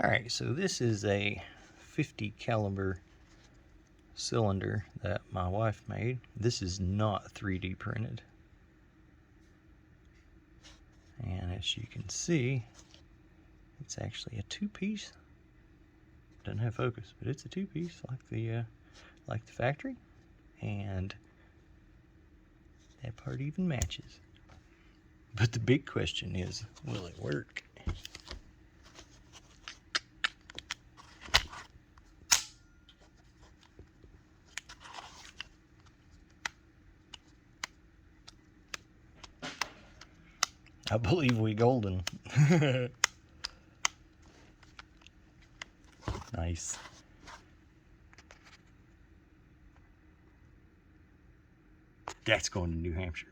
Alright, so this is a 50 caliber cylinder that my wife made. This is not 3D printed. And as you can see, it's actually a two-piece. Doesn't have focus, but it's a two-piece like the factory. And that part even matches. But the big question is, will it work? I believe we golden. Nice. That's going to New Hampshire.